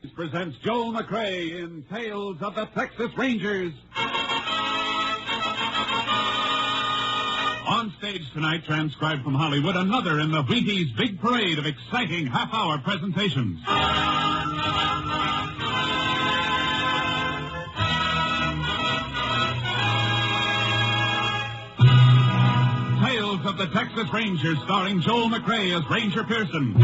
presents Joel McRae in Tales of the Texas Rangers. On stage tonight, transcribed from Hollywood, another in the Wheaties big parade of exciting half-hour presentations. Tales of the Texas Rangers, starring Joel McRae as Ranger Pearson.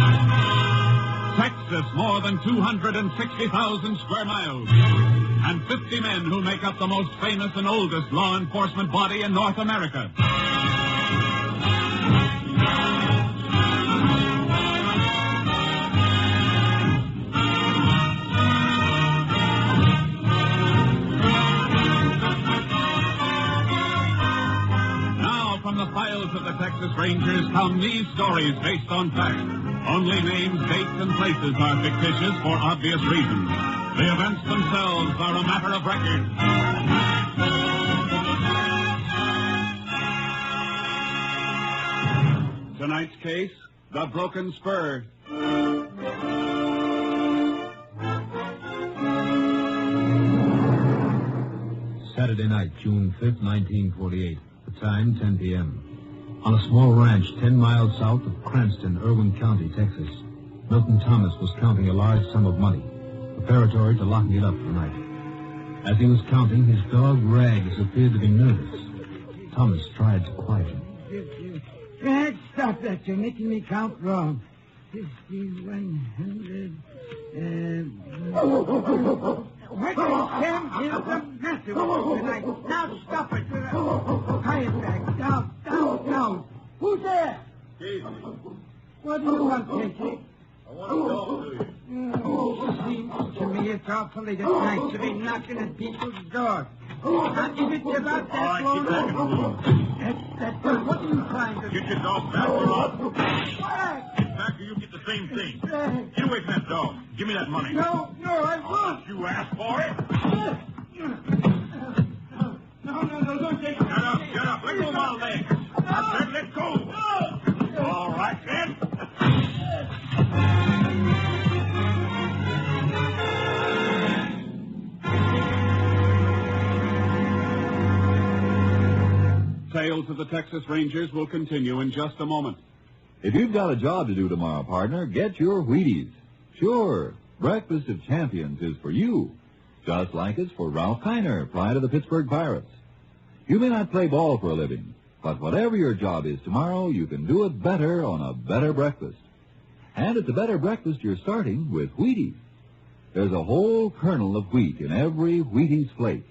Texas, more than 260,000 square miles, and 50 men who make up the most famous and oldest law enforcement body in North America. Now, from the files of the Texas Rangers come these stories based on fact. Only names, dates, and places are fictitious for obvious reasons. The events themselves are a matter of record. Tonight's case, the broken spur. Saturday night, June 5th, 1948. The time, 10 p.m. On a small ranch 10 miles south of Cranston, Irwin County, Texas, Milton Thomas was counting a large sum of money, preparatory to locking it up for the night. As he was counting, his dog Rags appeared to be nervous. Thomas tried to quiet him. Rags, stop that. You're making me count wrong. 50, 100... What the damn is the matter with you tonight? Now stop it. Quiet, Rags. Down. Who's there? Casey, What do you want, Casey? I want to talk to you. Seems to me it's awfully nice to be knocking at people's doors. Now, if it's about that... All right, get back in the room. That's good. What are you trying to do? Get your dog back, or I'll... What? Get back or you get the same thing. Get away from that dog. Give me that money. No, I won't. You asked for it. No, don't take it. Shut up. Let go of my leg. I said let go. All right, then. Tales of the Texas Rangers will continue in just a moment. If you've got a job to do tomorrow, partner, get your Wheaties. Sure, Breakfast of Champions is for you, just like it's for Ralph Kiner, pride of the Pittsburgh Pirates. You may not play ball for a living, but whatever your job is tomorrow, you can do it better on a better breakfast. And it's a better breakfast you're starting with Wheaties. There's a whole kernel of wheat in every Wheaties flake.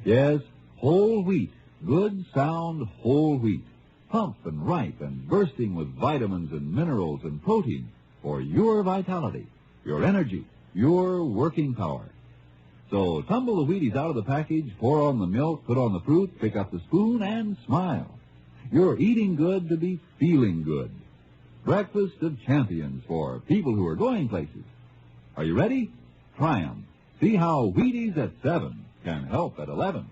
Yes, whole wheat, good, sound, whole wheat. Plump and ripe and bursting with vitamins and minerals and protein for your vitality, your energy, your working power. So tumble the Wheaties out of the package, pour on the milk, put on the fruit, pick up the spoon, and smile. You're eating good to be feeling good. Breakfast of Champions for people who are going places. Are you ready? Try 'em. See how Wheaties at 7 can help at 11.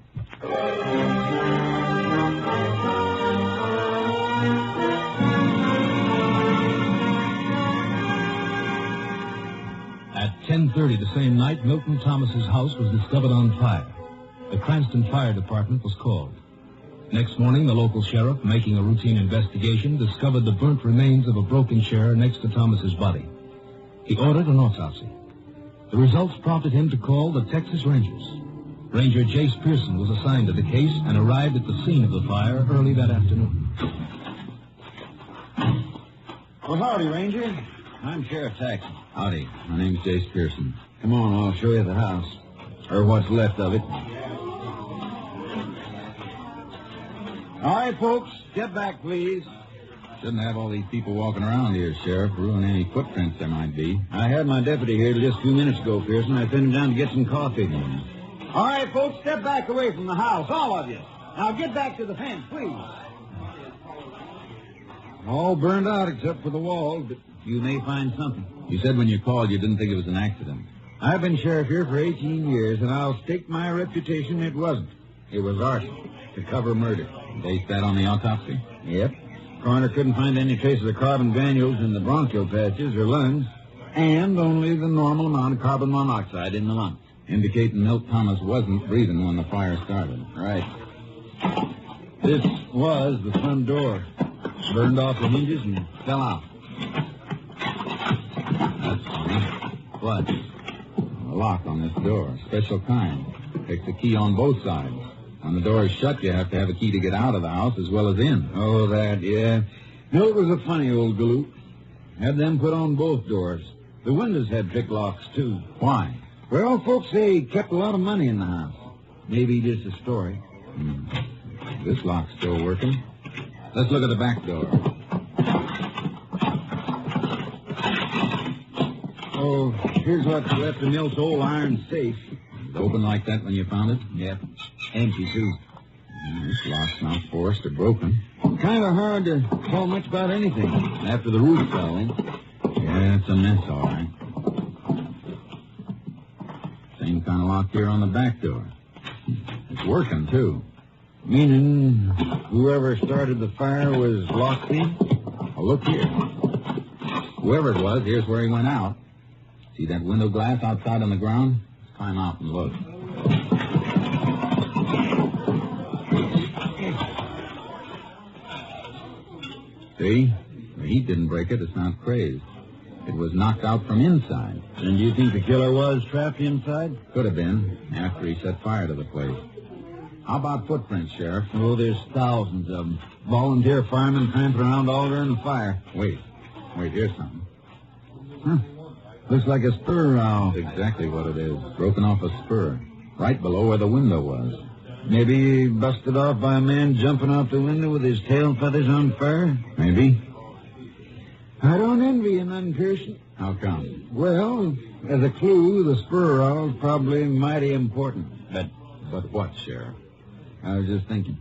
At 10:30 the same night, Milton Thomas's house was discovered on fire. The Cranston Fire Department was called. Next morning, the local sheriff, making a routine investigation, discovered the burnt remains of a broken chair next to Thomas's body. He ordered an autopsy. The results prompted him to call the Texas Rangers. Ranger Jace Pearson was assigned to the case and arrived at the scene of the fire early that afternoon. Well, howdy, Ranger. I'm Sheriff Taxon. Howdy. My name's Jace Pearson. Come on, I'll show you the house. Or what's left of it. All right, folks, step back, please. Shouldn't have all these people walking around here, Sheriff, ruin any footprints there might be. I had my deputy here just a few minutes ago, Pearson. I sent him down to get some coffee. All right, folks, step back away from the house, all of you. Now get back to the fence, please. All burned out except for the walls, but you may find something. You said when you called you didn't think it was an accident. I've been sheriff here for 18 years, and I'll stake my reputation it wasn't. It was arson to cover murder. Based that on the autopsy? Yep. Coroner couldn't find any traces of carbon granules in the bronchial patches or lungs. and only the normal amount of carbon monoxide in the lungs. Indicating Milt Thomas wasn't breathing when the fire started. Right. This was the front door. Burned off the hinges and fell out. That's funny. What? A lock on this door. Special kind. Takes a key on both sides. When the door is shut, you have to have a key to get out of the house as well as in. Oh, that, yeah. Milt was a funny old galoot. Had them put on both doors. The windows had pick locks, too. Why? Well, folks say he kept a lot of money in the house. Maybe just a story. This lock's still working. Let's look at the back door. Oh, here's what's left of Milt's old iron safe. It's open like that when you found it? Yep. Empty, too. This lock's not forced or broken. Kind of hard to tell much about anything after the roof fell in. Yeah, it's a mess, all right. Same kind of lock here on the back door. It's working, too. Meaning whoever started the fire was locked in? Oh, look here. Whoever it was, here's where he went out. See that window glass outside on the ground? Let's climb out and look. See? The heat didn't break it. It's not crazed. It was knocked out from inside. And you think the killer was trapped inside? Could have been, after he set fire to the place. How about footprints, Sheriff? Oh, there's thousands of them. Volunteer firemen tramping around all during the fire. Wait, here's something. Huh. Looks like a spur rowel. That's exactly what it is. Broken off a spur. Right below where the window was. Maybe busted off by a man jumping out the window with his tail feathers on fire? Maybe. I don't envy him, then, Pearson. How come? Well, as a clue, the spur rowel's probably mighty important. But what, Sheriff? I was just thinking.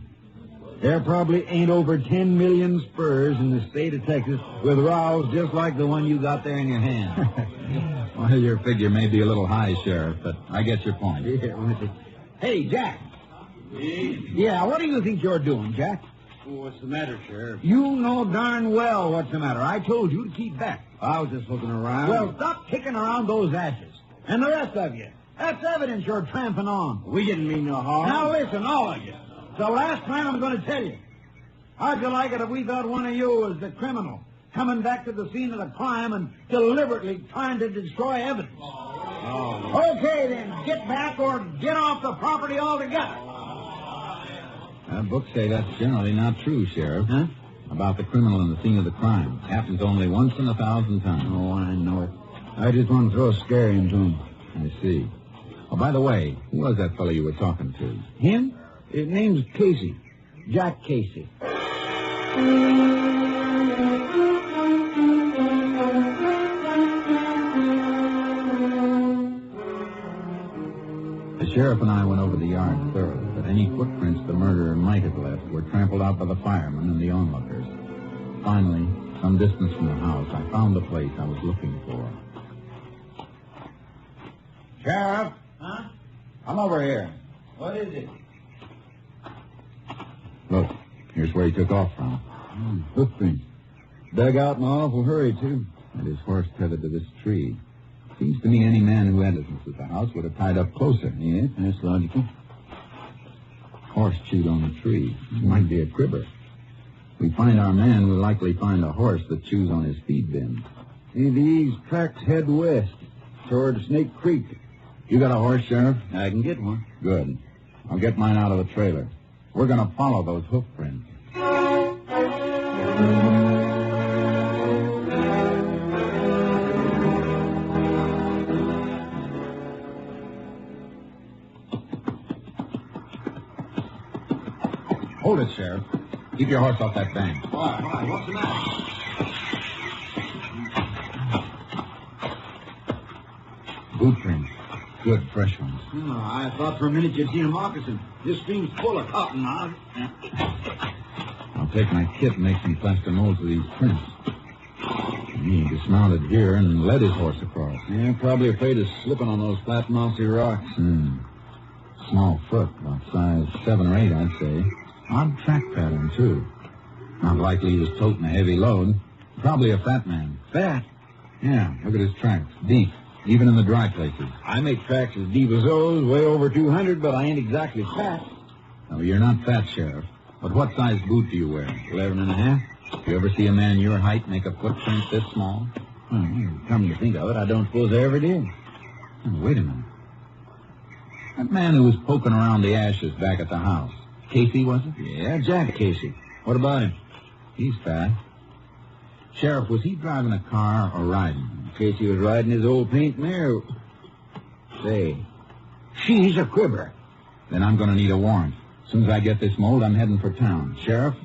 There probably ain't over 10 million spurs in the state of Texas with rowels just like the one you got there in your hand. Well, your figure may be a little high, Sheriff, but I get your point. Yeah, hey, Jack. Yeah, what do you think you're doing, Jack? What's the matter, Sheriff? You know darn well what's the matter. I told you to keep back. I was just looking around. Well, stop kicking around those ashes. And the rest of you. That's evidence you're tramping on. We didn't mean no harm. Now listen, all of you. It's the last time I'm going to tell you. How'd you like it if we thought one of you was the criminal, coming back to the scene of the crime and deliberately trying to destroy evidence? Oh. Okay, then, get back or get off the property altogether. Books say that's generally not true, Sheriff. Huh? About the criminal in the scene of the crime. Happens only once in 1,000 times. Oh, I know it. I just want to throw a scare into him. I see. Oh, by the way, who was that fellow you were talking to? Him? His name's Casey. Jack Casey. The sheriff and I went over the yard thoroughly, but any footprints the murderer might have left were trampled out by the firemen and the onlookers. Finally, some distance from the house, I found the place I was looking for. Sheriff? Huh? Come over here. What is it? Look, here's where he took off from. Footprints. Dug out in an awful hurry, too. And his horse tethered to this tree. Seems to me any man who had business at the house would have tied up closer. Yes, that's logical. Horse chewed on the tree. Might be a cribber. We find our man, we'll likely find a horse that chews on his feed bin. See, these tracks head west toward Snake Creek. You got a horse, Sheriff? I can get one. Good. I'll get mine out of the trailer. We're going to follow those hoof prints. Hold it, Sheriff. Keep your horse off that bank. Why? What's the matter? Boot prints. Good, fresh ones. Oh, I thought for a minute you'd seen a moccasin. This stream's full of cotton now. I'll take my kit and make some plaster molds of these prints. He dismounted here and led his horse across. Yeah, probably afraid of slipping on those flat, mossy rocks. Small foot, about size 7 or 8, I'd say. Odd track pattern, too. Not likely he was toting a heavy load. Probably a fat man. Fat? Yeah, look at his tracks. Deep, even in the dry places. I make tracks as deep as those, way over 200, but I ain't exactly fat. No, you're not fat, Sheriff. But what size boot do you wear? 11 and a half. You ever see a man your height make a footprint this small? Come to think of it, I don't suppose I ever did. Oh, wait a minute. That man who was poking around the ashes back at the house. Casey, was it? Yeah, Jack Casey. What about him? He's fat. Sheriff, was he driving a car or riding? Casey was riding his old paint mare. Say, she's a cribber. Then I'm going to need a warrant. As soon as I get this mold, I'm heading for town. Sheriff,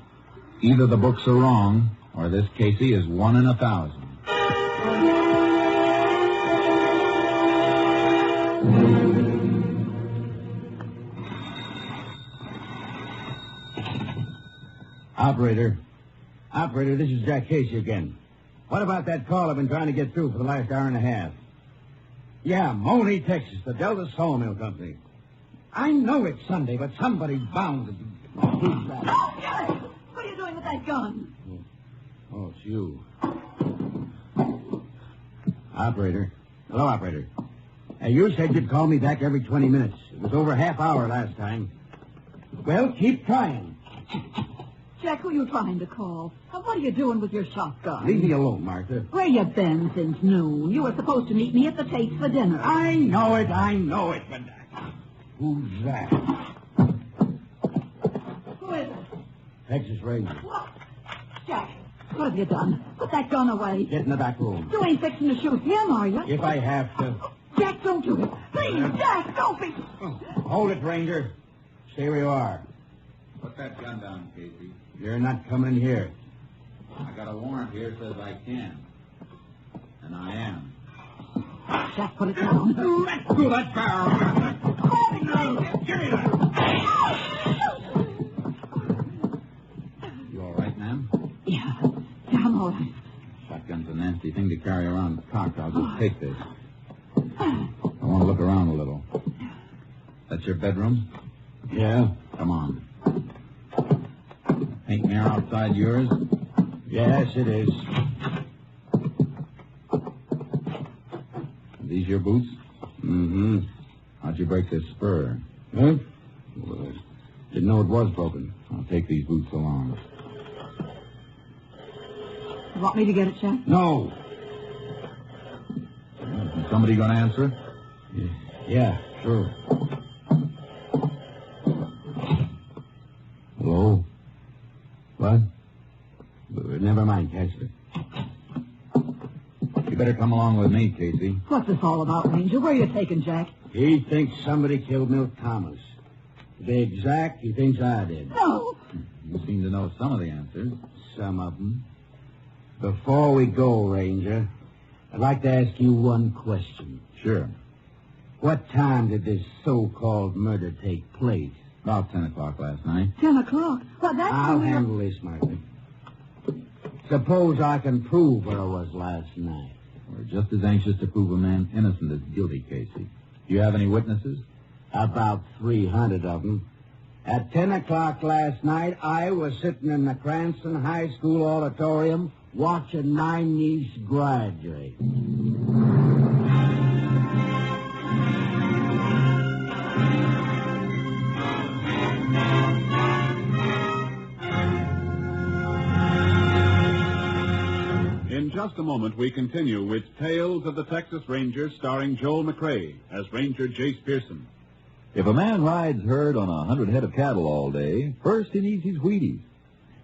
either the books are wrong, or this Casey is 1 in 1,000. Operator, this is Jack Casey again. What about that call I've been trying to get through for the last hour and a half? Yeah, Money, Texas, the Delta Sawmill Company. I know it's Sunday, but somebody's bound to be. Who's that? Oh, Jerry! What are you doing with that gun? Oh, it's you. Operator. Hello, operator. You said you'd call me back every 20 minutes. It was over half hour last time. Well, keep trying. Jack, who are you trying to call? What are you doing with your shotgun? Leave me alone, Martha. Where you been since noon? You were supposed to meet me at the Tate's for dinner. I know it, but... Who's that? Who is it? Texas Ranger. What? Jack, what have you done? Put that gun away. Get in the back room. You ain't fixing to shoot him, are you? If I have to. Jack, don't do it. Please, Jack, don't be... Hold it, Ranger. Stay where you are. Put that gun down, Casey. You're not coming in here. I got a warrant here says I can. And I am. Jack, put it down. Let go that barrel. Give me that. You all right, ma'am? Yeah, I'm all right. Shotgun's a nasty thing to carry around cocked. I'll just take this. I want to look around a little. That's your bedroom? Yeah? Come on. Paint mirror outside yours? Yes, it is. Are these your boots? Mm-hmm. How'd you break this spur? Huh? Well, I didn't know it was broken. I'll take these boots along. You want me to get it, Jack? No. Is somebody going to answer it? Yeah, sure. Hello? What? Never mind, Casper. You better come along with me, Casey. What's this all about, Ranger? Where are you taking Jack? He thinks somebody killed Milt Thomas. To be exact, he thinks I did. No. You seem to know some of the answers. Some of them. Before we go, Ranger, I'd like to ask you one question. Sure. What time did this so-called murder take place? About 10 o'clock last night. 10 o'clock? Well, that's... I'll handle this, Martha. Suppose I can prove where I was last night. We're just as anxious to prove a man innocent as guilty, Casey. Do you have any witnesses? About 300 of them. At 10 o'clock last night, I was sitting in the Cranston High School auditorium watching my niece graduate. In just a moment, we continue with Tales of the Texas Rangers starring Joel McCrae as Ranger Jace Pearson. If a man rides herd on 100 head of cattle all day, first he needs his Wheaties.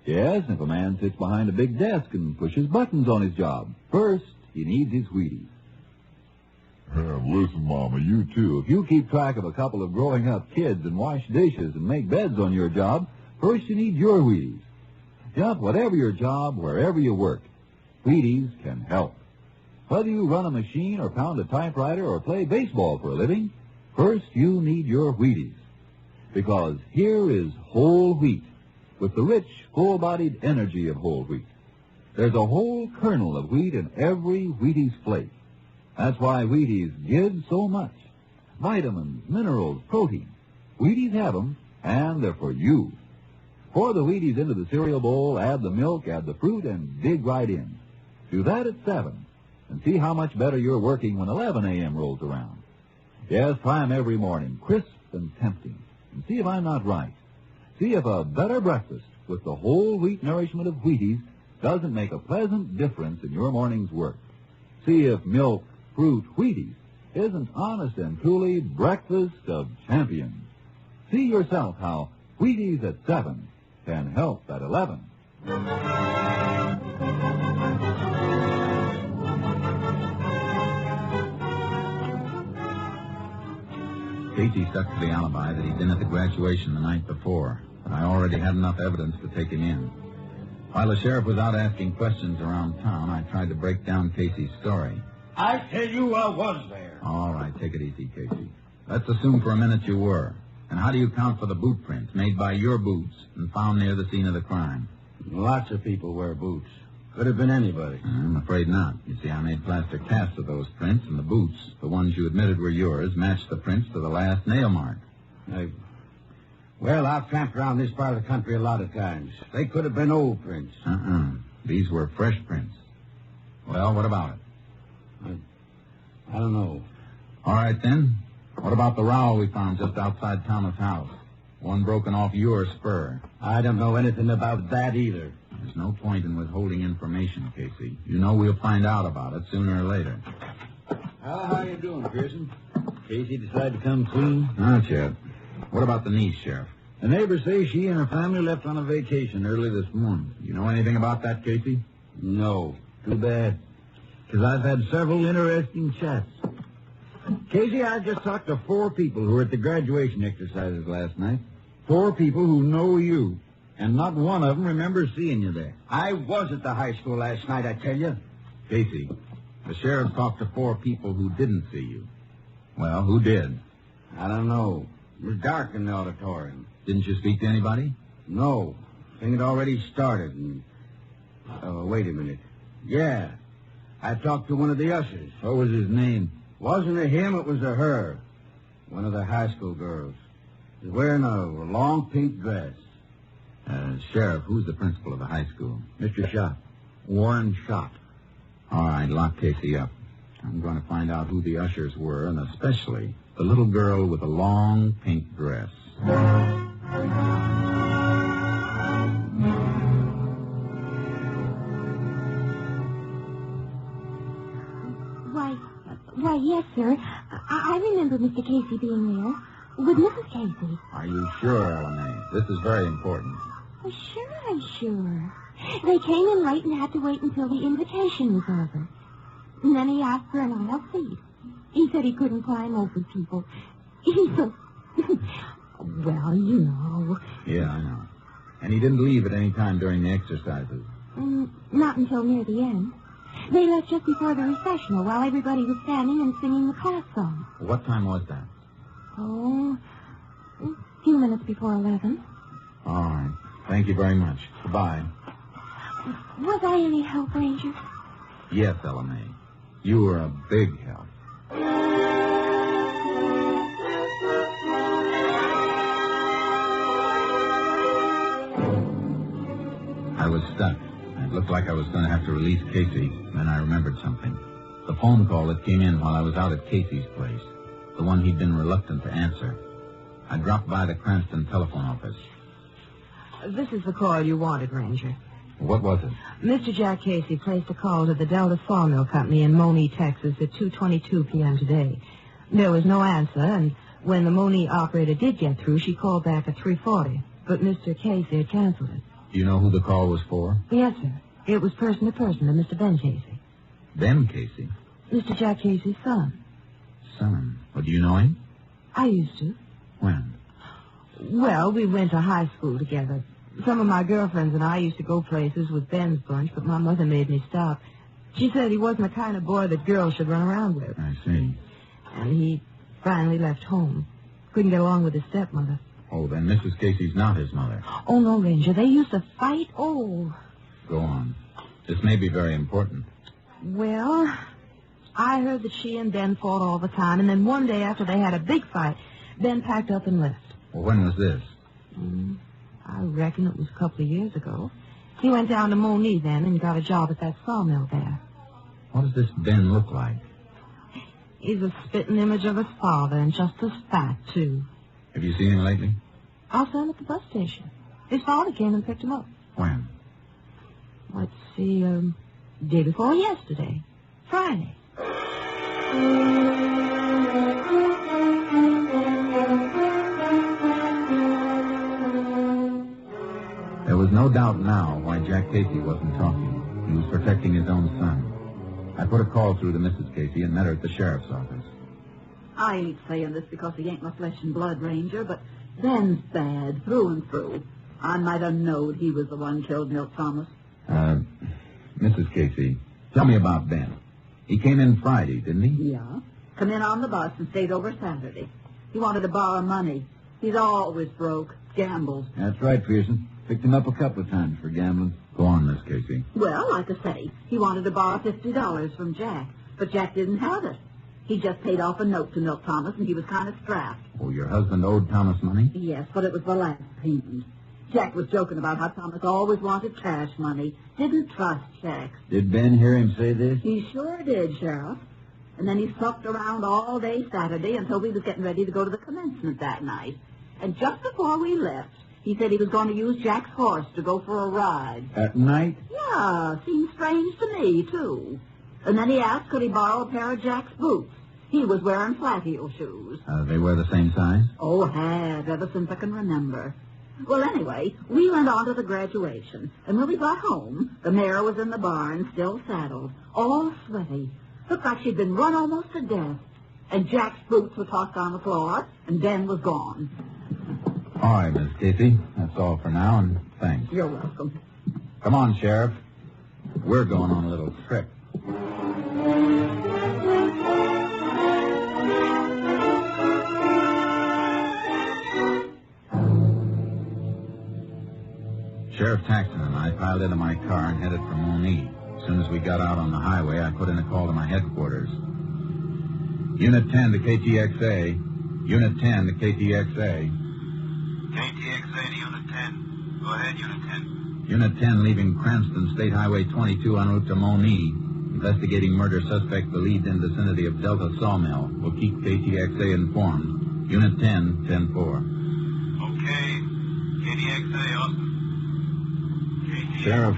Yes, if a man sits behind a big desk and pushes buttons on his job, first he needs his Wheaties. Listen, Mama, you too. If you keep track of a couple of growing up kids and wash dishes and make beds on your job, first you need your Wheaties. Just whatever your job, wherever you work, Wheaties can help. Whether you run a machine or pound a typewriter or play baseball for a living, first you need your Wheaties. Because here is whole wheat with the rich, full-bodied energy of whole wheat. There's a whole kernel of wheat in every Wheaties flake. That's why Wheaties give so much. Vitamins, minerals, protein. Wheaties have them, and they're for you. Pour the Wheaties into the cereal bowl, add the milk, add the fruit, and dig right in. Do that at 7. and see how much better you're working when 11 a.m. rolls around. Yes, try 'em every morning, crisp and tempting, and see if I'm not right. See if a better breakfast with the whole wheat nourishment of Wheaties doesn't make a pleasant difference in your morning's work. See if milk, fruit, Wheaties isn't honest and truly breakfast of champions. See yourself how Wheaties at 7 can help at 11. Casey stuck to the alibi that he'd been at the graduation the night before, but I already had enough evidence to take him in. While the sheriff was out asking questions around town, I tried to break down Casey's story. I tell you I was there. All right, take it easy, Casey. Let's assume for a minute you were. And how do you account for the boot prints made by your boots and found near the scene of the crime? Lots of people wear boots. Could have been anybody. I'm afraid not. You see, I made plaster casts of those prints, and the boots, the ones you admitted were yours, matched the prints to the last nail mark. Well, I've tramped around this part of the country a lot of times. They could have been old prints. These were fresh prints. Well, what about it? I don't know. All right, then. What about the rowel we found just outside Thomas' house? One broken off your spur. I don't know anything about that either. There's no point in withholding information, Casey. You know we'll find out about it sooner or later. How you doing, Pearson? Casey decided to come clean? Not yet. What about the niece, Sheriff? The neighbors say she and her family left on a vacation early this morning. You know anything about that, Casey? No. Too bad. Because I've had several interesting chats. Casey, I just talked to 4 people who were at the graduation exercises last night. 4 people who know you. And not one of them remembers seeing you there. I was at the high school last night, I tell you. Casey, the sheriff talked to 4 people who didn't see you. Well, who did? I don't know. It was dark in the auditorium. Didn't you speak to anybody? No. Thing had already started. And... wait a minute. Yeah. I talked to one of the ushers. What was his name? Wasn't a him, it was a her. One of the high school girls. She was wearing a long pink dress. Sheriff, who's the principal of the high school? Mr. Schott. Warren Schott. All right, lock Casey up. I'm going to find out who the ushers were, and especially the little girl with the long pink dress. Why, yes, sir. I remember Mr. Casey being there. With Mrs. Casey. Are you sure, LMA? This is very important. Oh, sure, I'm sure. They came in late and had to wait until the invitation was over. And then he asked for an aisle seat. He said he couldn't climb over people. He said, well, you know. Yeah, I know. And he didn't leave at any time during the exercises? Not until near the end. They left just before the recessional while everybody was standing and singing the class song. What time was that? Oh, a few minutes before 11. All right. Thank you very much. Goodbye. Was I any help, Ranger? Yes, LMA. You were a big help. I was stuck. It looked like I was going to have to release Casey. Then I remembered something. The phone call that came in while I was out at Casey's place. The one he'd been reluctant to answer. I dropped by the Cranston telephone office. This is the call you wanted, Ranger. What was it? Mr. Jack Casey placed a call to the Delta Sawmill Company in Monee, Texas at 2:22 p.m. today. There was no answer, and when the Monee operator did get through, she called back at 3:40. But Mr. Casey had canceled it. Do you know who the call was for? Yes, sir. It was person to person to Mr. Ben Casey. Ben Casey? Mr. Jack Casey's son. Son? Well, do you know him? I used to. When? Well, we went to high school together. Some of my girlfriends and I used to go places with Ben's bunch, but my mother made me stop. She said he wasn't the kind of boy that girls should run around with. I see. And he finally left home. Couldn't get along with his stepmother. Oh, then Mrs. Casey's not his mother. Oh, no, Ranger. They used to fight. Oh. Go on. This may be very important. Well, I heard that she and Ben fought all the time, and then one day after they had a big fight, Ben packed up and left. Well, when was this? I reckon it was a couple of years ago. He went down to Monee then and got a job at that sawmill there. What does this Ben look like? He's a spitting image of his father, and just as fat, too. Have you seen him lately? I saw him at the bus station. His father came and picked him up. When? Let's see, day before yesterday. Friday. There was no doubt now why Jack Casey wasn't talking. He was protecting his own son. I put a call through to Mrs. Casey and met her at the sheriff's office. I ain't saying this because he ain't my flesh and blood, Ranger, but Ben's bad through and through. I might have knowed he was the one killed Milt Thomas. Mrs. Casey, tell me about Ben. He came in Friday, didn't he? Yeah. Come in on the bus and stayed over Saturday. He wanted to borrow money. He's always broke. Gambles. That's right, Pearson. Picked him up a couple of times for gambling. Go on, Miss Casey. Well, like I say, he wanted to borrow $50 from Jack, but Jack didn't have it. He just paid off a note to Milt Thomas, and he was kind of strapped. Oh, your husband owed Thomas money? Yes, but it was the last payment. Jack was joking about how Thomas always wanted cash money. Didn't trust checks. Did Ben hear him say this? He sure did, Sheriff. And then he sucked around all day Saturday until we was getting ready to go to the commencement that night. And just before we left, he said he was going to use Jack's horse to go for a ride. At night? Yeah, seemed strange to me, too. And then he asked could he borrow a pair of Jack's boots. He was wearing flat heel shoes. They wear the same size? Oh, have, ever since I can remember. Well, anyway, we went on to the graduation, and when we got home, the mare was in the barn, still saddled, all sweaty. Looked like she'd been run almost to death. And Jack's boots were tossed on the floor, and Ben was gone. All right, Miss Casey. That's all for now, and thanks. You're welcome. Come on, Sheriff. We're going on a little trip. Sheriff Taxton and I piled into my car and headed for Monee. As soon as we got out on the highway, I put in a call to my headquarters. Unit 10 to KTXA. Unit 10 to KTXA. KTXA to Unit 10. Go ahead, Unit 10. Unit 10 leaving Cranston State Highway 22 en route to Monee. Investigating murder suspect believed in vicinity of Delta Sawmill. Will keep KTXA informed. Unit 10, 10-4. Okay. KTXA, Austin. Sheriff,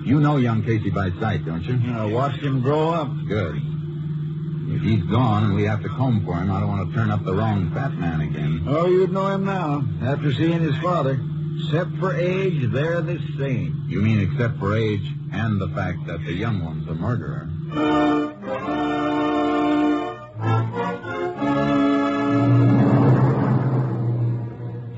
you know young Casey by sight, don't you? I watched him grow up. Good. If he's gone and we have to comb for him, I don't want to turn up the wrong fat man again. Oh, you'd know him now, after seeing his father. Except for age, they're the same. You mean except for age and the fact that the young one's a murderer?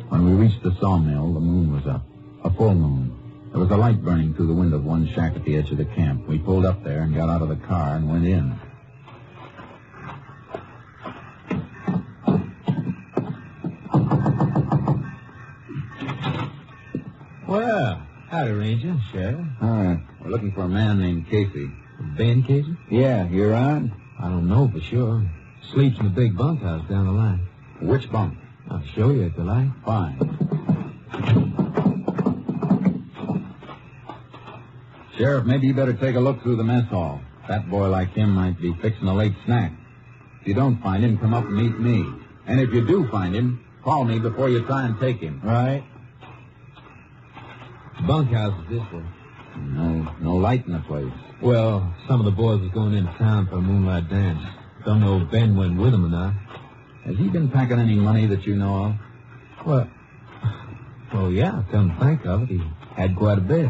When we reached the sawmill, the moon was up. A full moon. There was a light burning through the window of one shack at the edge of the camp. We pulled up there and got out of the car and went in. Well, howdy, Ranger. Sheriff. Hi. We're looking for a man named Casey. Ben Casey? Yeah, you're on? I don't know for sure. Sleeps in the big bunkhouse down the line. Which bunk? I'll show you at the light. Fine. Sheriff, maybe you better take a look through the mess hall. That boy like him might be fixing a late snack. If you don't find him, come up and meet me. And if you do find him, call me before you try and take him. Right. Bunkhouse is this way. No light in the place. Well, some of the boys was going into town for a moonlight dance. Don't know if Ben went with them or not. Has he been packing any money that you know of? What? Well, yeah, come to think of it, he had quite a bit.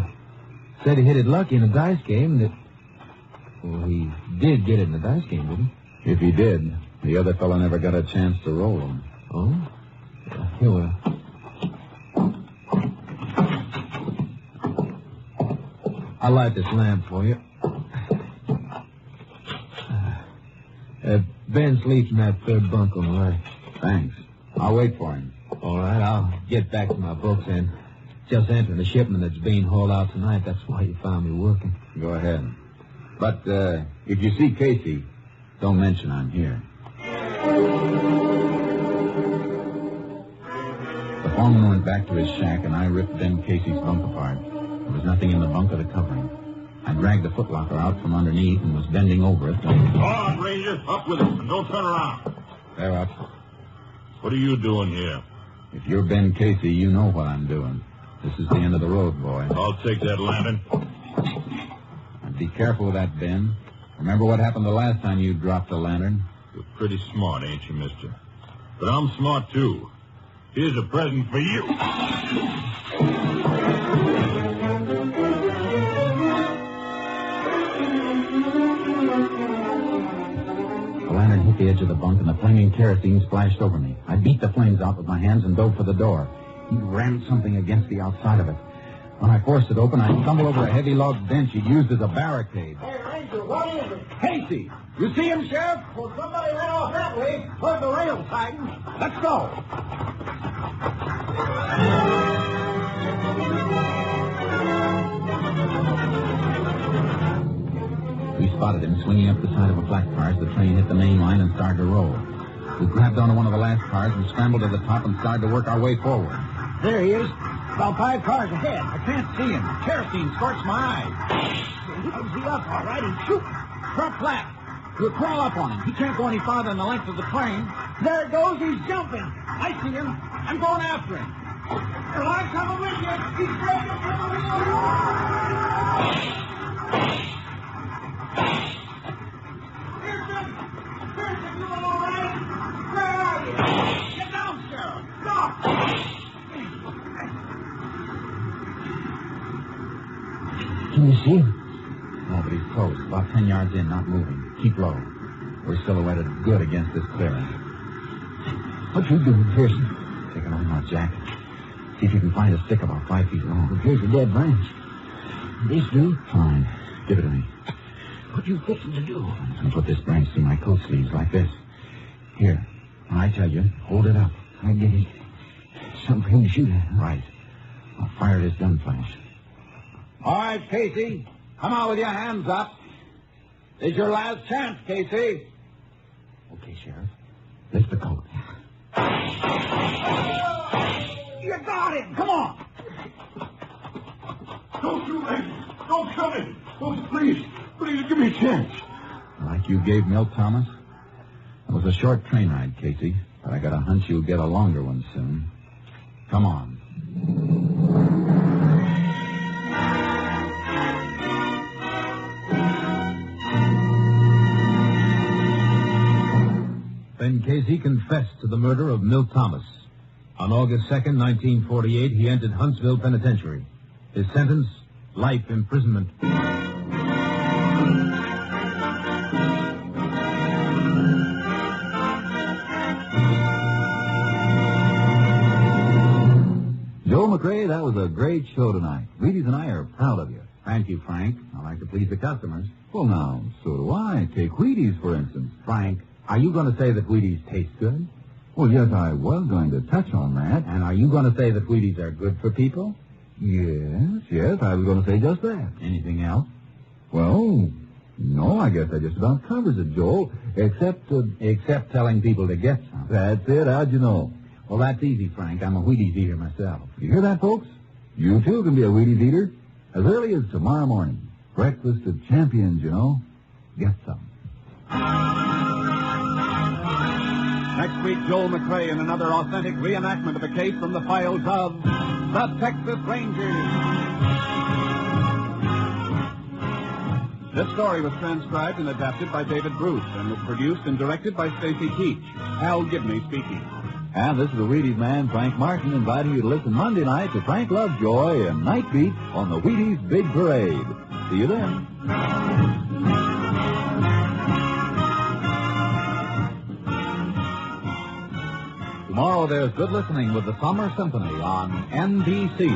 Said he hit it lucky in a dice game that... Well, he did get it in the dice game, didn't he? If he did, the other fellow never got a chance to roll him. Oh? Yeah, here we are. I'll light this lamp for you. Ben sleeps in that third bunk on the right. Thanks. I'll wait for him. All right, I'll get back to my books and just entering the shipment that's being hauled out tonight. That's why you found me working. Go ahead. But if you see Casey, don't mention I'm here. The foreman went back to his shack, and I ripped Ben Casey's bunk apart. There was nothing in the bunk of the covering. I dragged the footlocker out from underneath and was bending over it. Go on, Ranger. Up with it, and don't turn around. They're up. What are you doing here? If you're Ben Casey, you know what I'm doing. This is the end of the road, boy. I'll take that lantern. And be careful with that, Ben. Remember what happened the last time you dropped a lantern? You're pretty smart, ain't you, mister? But I'm smart, too. Here's a present for you. The lantern hit the edge of the bunk, and the flaming kerosene splashed over me. I beat the flames out with my hands and dove for the door. He rammed something against the outside of it. When I forced it open, I stumbled over a heavy log bench he'd used as a barricade. Hey, Ranger, what is it? Casey! You see him, Sheriff? Well, somebody went off that way toward the rail siding. Let's go. We spotted him swinging up the side of a flat car as the train hit the main line and started to roll. We grabbed onto one of the last cars and scrambled to the top and started to work our way forward. There he is. About 5 cars ahead. I can't see him. Kerosene scorched my eyes. How's he up? All right, he's shooting. Drop flat. We'll crawl up on him. He can't go any farther than the length of the train. There it goes. He's jumping. I see him. I'm going after him. Well, I'm coming with you. He's breaking from the wheel. Pearson! Pearson, you all right? Where are you? Get down, Sheriff. Stop! Can you see him? No, but he's close. About 10 yards in, not moving. Keep low. We're silhouetted good against this clearing. What you doing, Pearson? Taking off my jacket. See if you can find a stick about 5 feet long. Here's a dead branch. This do? Fine. Give it to me. What you fixing to do? I'm going to put this branch through my coat sleeves like this. Here. When I tell you, hold it up. I get it. Something for him to shoot at. Right. I'll fire this gun flash. All right, Casey. Come on with your hands up. This is your last chance, Casey. Okay, Sheriff. Lift the coat. You got him. Come on. Don't shoot me. Don't kill me. Oh, please give me a chance. Like you gave Milt Thomas? It was a short train ride, Casey, but I got a hunch you'll get a longer one soon. Come on. Ben Casey confessed to the murder of Milt Thomas. On August 2nd, 1948, he entered Huntsville Penitentiary. His sentence, life imprisonment. Joel McRae, that was a great show tonight. Wheaties and I are proud of you. Thank you, Frank. I like to please the customers. Well, now, so do I. Take Wheaties, for instance. Frank, are you going to say that Wheaties taste good? Well, yes, I was going to touch on that. And are you going to say that Wheaties are good for people? Yes, I was going to say just that. Anything else? Well, no, I guess that just about covers it, Joel. Except telling people to get some. That's it. How'd you know? Well, that's easy, Frank. I'm a Wheaties eater myself. You hear that, folks? You, too, can be a Wheaties eater. As early as tomorrow morning. Breakfast of champions, you know. Get some. Next week, Joel McRae in another authentic reenactment of a case from the files of the Texas Rangers. This story was transcribed and adapted by David Bruce and was produced and directed by Stacy Keach. Al Gibney speaking. And this is the Wheaties man, Frank Martin, inviting you to listen Monday night to Frank Lovejoy and Night Beat on the Wheaties Big Parade. See you then. Tomorrow there's good listening with the Summer Symphony on NBC.